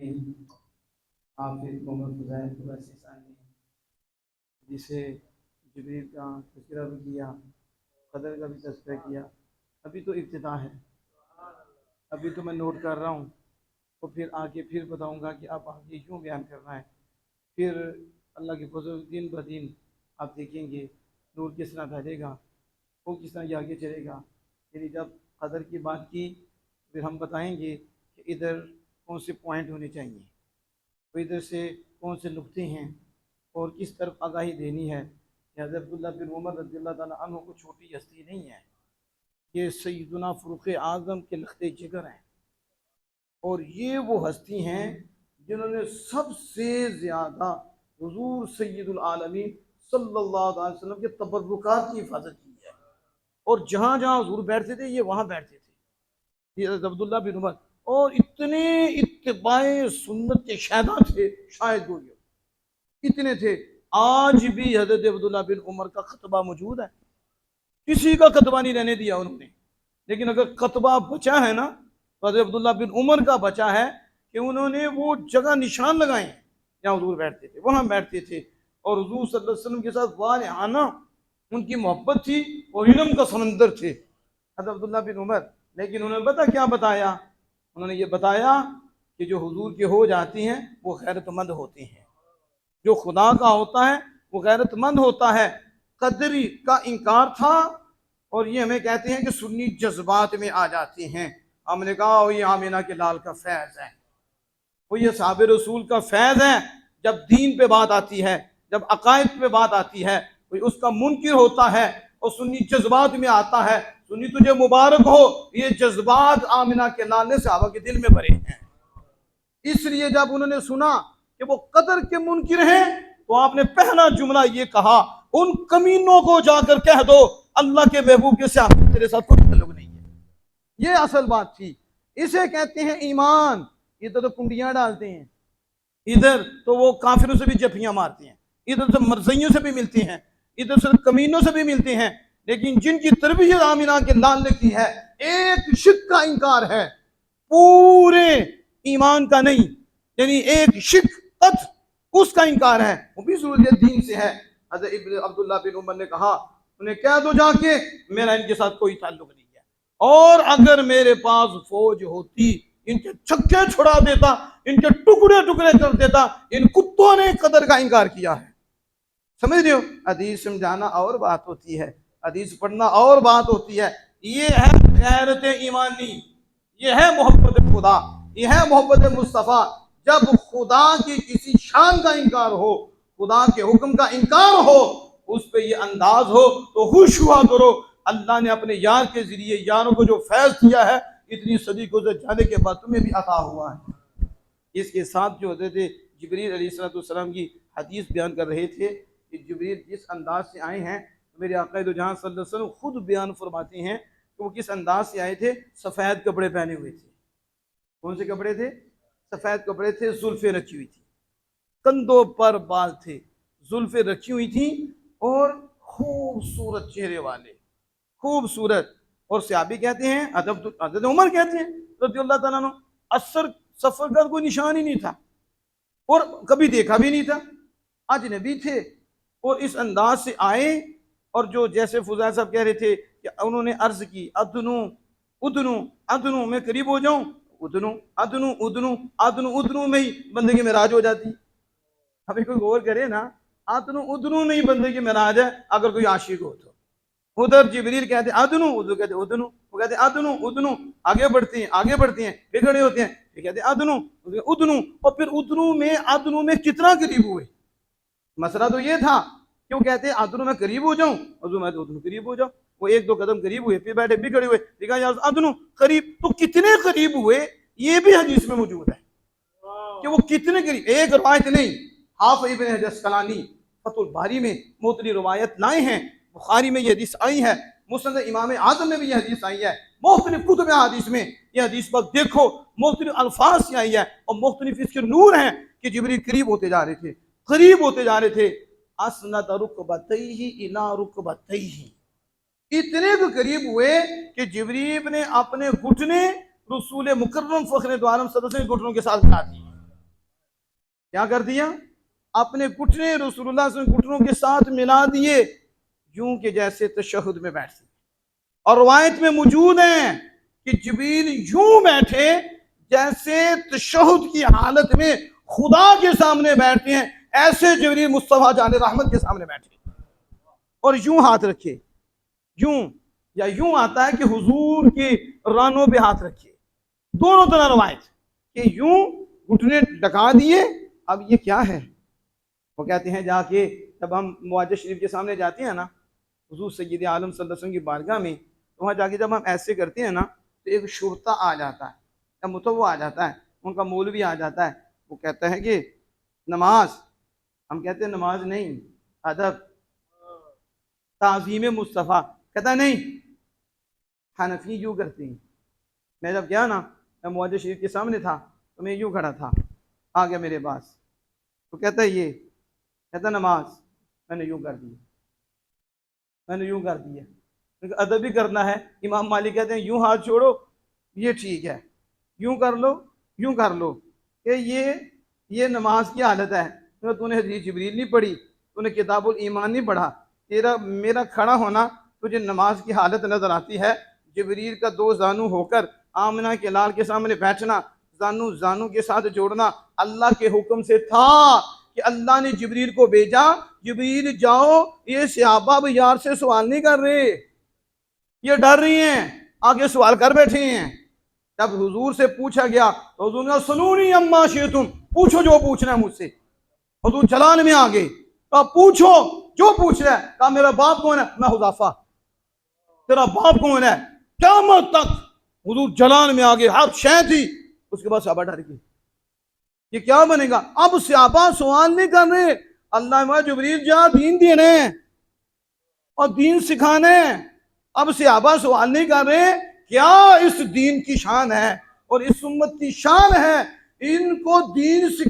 ثانی حافظ محمد فضائل قریشی ثانی جسے جبریل کا تذکرہ بھی کیا، قدر کا بھی تذکرہ کیا. ابھی تو ابتدا ہے، ابھی تو میں نوٹ کر رہا ہوں، تو پھر آگے پھر بتاؤں گا کہ آپ آگے کیوں بیان کرنا ہے. پھر اللہ کے فضل دن بدن آپ دیکھیں گے نور کس طرح پھیلے گا، وہ کس طرح یہ آگے چلے گا. یعنی جب قدر کی بات کی پھر ہم بتائیں گے کہ ادھر کون سے پوائنٹ ہونے چاہیے، تو ادھر سے کون سے نقطے ہیں اور کس طرف آگاہی دینی ہے. کہ حضرت عبداللہ بن عمر رضی اللہ تعالیٰ عنہ کو چھوٹی ہستی نہیں ہے، یہ سیدنا فاروق اعظم کے لخت جگر ہیں، اور یہ وہ ہستی ہیں جنہوں نے سب سے زیادہ حضور سید العالمین صلی اللہ علیہ وسلم کے تبرکات کی حفاظت کی ہے. اور جہاں جہاں حضور بیٹھتے تھے یہ وہاں بیٹھتے تھے. یہ حضرت عبداللہ بن عمر اور اتنے اتباع سنت کے شہدا تھے، شاید وہ اتنے تھے. آج بھی حضرت عبداللہ بن عمر کا خطبہ موجود ہے، کسی کا خطبہ نہیں رہنے دیا انہوں نے. لیکن اگر خطبہ بچا ہے نا تو حضرت عبداللہ بن عمر کا بچا ہے کہ انہوں نے وہ جگہ نشان لگائے ہیں جہاں حضور بیٹھتے تھے، وہاں بیٹھتے تھے. اور حضور صلی اللہ علیہ وسلم کے ساتھ والہانہ ان کی محبت تھی اور علم کا سمندر تھے حضرت عبداللہ بن عمر. لیکن انہوں نے پتہ کیا بتایا؟ انہوں نے یہ بتایا کہ جو حضور کے ہو جاتی ہیں وہ غیرت مند ہوتے ہیں، جو خدا کا ہوتا ہے وہ غیرت مند ہوتا ہے. قدری کا انکار تھا، اور یہ ہمیں کہتے ہیں کہ سنی جذبات میں آ جاتے ہیں. ہم نے کہا وہ یہ آمینہ کے لال کا فیض ہے، وہ یہ صحابہ رسول کا فیض ہے. جب دین پہ بات آتی ہے، جب عقائد پہ بات آتی ہے، کوئی اس کا منکر ہوتا ہے اور سنی جذبات میں آتا ہے، سنی تجھے مبارک ہو، یہ جذبات آمینہ کے لال نے صحابہ کے دل میں بھرے ہیں. اس لیے جب انہوں نے سنا کہ وہ قدر کے منکر ہیں تو آپ نے پہلا جملہ یہ کہا، ان کمینوں کو جا کر کہہ دو اللہ کے محبوب کے ساتھ تیرے ساتھ کوئی تعلق نہیں ہے. یہ اصل بات تھی. اسے کہتے ہیں ایمان. ادھر تو کنڈیاں ڈالتے ہیں، ادھر تو وہ کافروں سے بھی جفیاں مارتے ہیں، ادھر سے مرزیوں سے بھی ملتے ہیں، ادھر سے کمینوں سے بھی ملتے ہیں. لیکن جن کی تربیت آمینہ کے لال نے کی ہے، ایک شک کا انکار ہے، پورے ایمان کا نہیں. یعنی ایک شک اس کا انکار ہے، وہ بھی ضرورت دین سے ہے. حضرت عبداللہ بن عمر نے کہا، انہیں کہہ دو جا کے میرا ان کے ساتھ کوئی تعلق نہیں ہے، اور اگر میرے پاس فوج ہوتی ان کے چھکے چھڑا دیتا، ان کے ٹکڑے ٹکڑے کر دیتا. ان کتوں نے قدر کا انکار کیا ہے. سمجھ رہے ہو؟ حدیث سمجھانا اور بات ہوتی ہے، حدیث پڑھنا اور بات ہوتی ہے. یہ ہے غیرت ایمانی، یہ ہے محبت خدا، یہ ہے محبت مصطفیٰ. جب خدا کی کسی شان کا انکار ہو، خدا کے حکم کا انکار ہو، اس پہ یہ انداز ہو تو خوش ہوا کرو. اللہ نے اپنے یار کے ذریعے یاروں کو جو فیض کیا ہے اتنی صدی گزر جانے کے بعد تمہیں بھی عطا ہوا ہے. اس کے ساتھ جو حضرت جبریل علیہ السلام کی حدیث بیان کر رہے تھے کہ جبریل جس انداز سے آئے ہیں، میرے آقا دو جہاں صلی اللہ علیہ وسلم خود بیان فرماتے ہیں کہ وہ کس انداز سے آئے تھے. سفید کپڑے پہنے ہوئے تھے. کون سے کپڑے تھے؟ سفید کپڑے تھے، زلفیں رکھی ہوئی تھی، کندھوں پر بال تھے، زلفیں رکھی ہوئی تھیں، اور خوبصورت چہرے والے، خوبصورت. اور صحابی کہتے ہیں، حضرت عمر کہتے ہیں رضی اللہ تعالیٰ عنہ، اثر سفر کا کوئی نشان ہی نہیں تھا اور کبھی دیکھا بھی نہیں تھا، اجنبی تھے. اور اس انداز سے آئے، اور جو جیسے فضائل صاحب کہہ رہے تھے کہ انہوں نے عرض کی، ادنو ادنو ادنو، میں قریب ہو جاؤں، ادنو ادنو ادنو ادنو ادنو میں ہی بندے کی معراج ہو جاتی. ابھی کوئی غور کرے نا، ادنو ادنو میں ہی بندے کی معراج ہے اگر کوئی عاشق ہو تو. ادھر جبریل کہتے ہیں ادنو، ادھر کہتے ہیں ادنو، وہ کہتے ہیں ادنو ادنو، آگے بڑھتے ہیں آگے بڑھتے ہیں، پھر کھڑے ہوتے ہیں، پھر کہتے ہیں ادنو ادنو. اور پھر ادنو میں کتنا قریب ہوئے؟ مسئلہ تو یہ تھا کہ وہ کہتے ہیں ادنو میں قریب ہو جاؤں، ادنو قریب ہو جاؤ. وہ ایک دو قدم قریب ہوئے، پھر بیٹھے بھی کھڑے ہوئے، دیکھا یا ادنو قریب. تو کتنے قریب ہوئے یہ بھی حدیث میں موجود ہے کہ وہ کتنے قریب. ایک روایت نہیں، حافظ ابن حجر اسقلانی فتح الباری میں مختلف روایت لائے ہیں. بخاری میں یہ حدیث آئی ہے، مسند امام اعظم میں بھی یہ حدیث آئی ہے، مختلف کتب حدیث میں یہ حدیث پر دیکھو مختلف الفاظ سے آئی ہے، اور مختلف اس کے نور ہیں کہ جبریل قریب ہوتے جا رہے تھے، قریب ہوتے جا رہے تھے. اسند رکبتیہ الی رکبتیہ، اتنے بھی قریب ہوئے کہ جبریل نے اپنے گھٹنے رسول مکرم فخر دو عالم صلی اللہ علیہ وسلم کے گھٹنوں کے ساتھ ملا دیے. کیا کر دیا؟ اپنے گھٹنے رسول اللہ صلی اللہ علیہ وسلم گھٹنوں کے ساتھ ملا دیے، یوں کہ جیسے تشہد میں بیٹھتے. اور روایت میں موجود ہیں کہ جبریل یوں بیٹھے جیسے تشہد کی حالت میں خدا کے سامنے بیٹھتے ہیں، ایسے جبریل مصطفیٰ جان رحمت کے سامنے بیٹھے اور یوں ہاتھ رکھے، یوں، یا یوں آتا ہے کہ حضور کی رانوں پہ ہاتھ رکھے. دونوں طرح روایت کہ یوں گھٹنے ڈکا دیے. اب یہ کیا ہے؟ وہ کہتے ہیں جا کے جب ہم معاہدہ شریف کے سامنے جاتے ہیں نا، حضور سید عالم صلی اللہ علیہ وسلم کی بارگاہ میں، تو وہاں جا کے جب ہم ایسے کرتے ہیں نا تو ایک شرطہ آ جاتا ہے یا متوع آ جاتا ہے، ان کا مولوی آ جاتا ہے. وہ کہتا ہے کہ نماز، ہم کہتے ہیں نماز نہیں، ادب، تعظیم مصطفیٰ. کہتا ہے نہیں، حنفی یوں کرتے ہیں. میں جب گیا نا، میں معاہدہ شریف کے سامنے تھا تو میں یوں کھڑا تھا، آ گیا میرے پاس، تو کہتا ہے یہ، کہتا نماز، میں نے یوں کر دی، میں نے یوں کر دیا. ادب بھی کرنا ہے. امام مالک کہتے ہیں یوں ہاتھ چھوڑو، یہ ٹھیک ہے، یوں کر لو، یوں کر لو، کہ یہ نماز کی حالت ہے. تو نے حدیث جبریل نہیں پڑھی، تو نے کتاب الایمان نہیں پڑھا، میرا کھڑا ہونا تجھے نماز کی حالت نظر آتی ہے. جبریل کا دو زانو ہو کر آمنہ کے لال کے سامنے بیٹھنا، زانو زانو کے ساتھ جوڑنا اللہ کے حکم سے تھا کہ اللہ نے جبریل کو بھیجا. جبریل جاؤ، یہ صحابہ اب یار سے سوال نہیں کر رہے، یہ ڈر رہی ہیں، آگے سوال کر بیٹھے ہیں. جب حضور سے پوچھا گیا تو حضور نے سنونی اما شئتم، پوچھو جو پوچھنا ہے مجھ سے. حضور جلال میں آگے، کہا پوچھو جو پوچھ رہا ہے. کہا میرا باپ کون ہے؟ میں حذیفہ. تیرا باپ کون ہے؟ قیامت تک. حضور جلال میں آگے، ہر شے تھی. اس کے بعد صحابہ ڈر گئے، یہ کیا بنے گا؟ اب صحابہ سوال نہیں کر رہے، اللہ جبریل جا دین دینے اور دین سکھانے. اب صحابہ سوال نہیں کر رہے کیا اس دین کی شان ہے اور اس امت کی شان ہے، ان کو دین سکھانے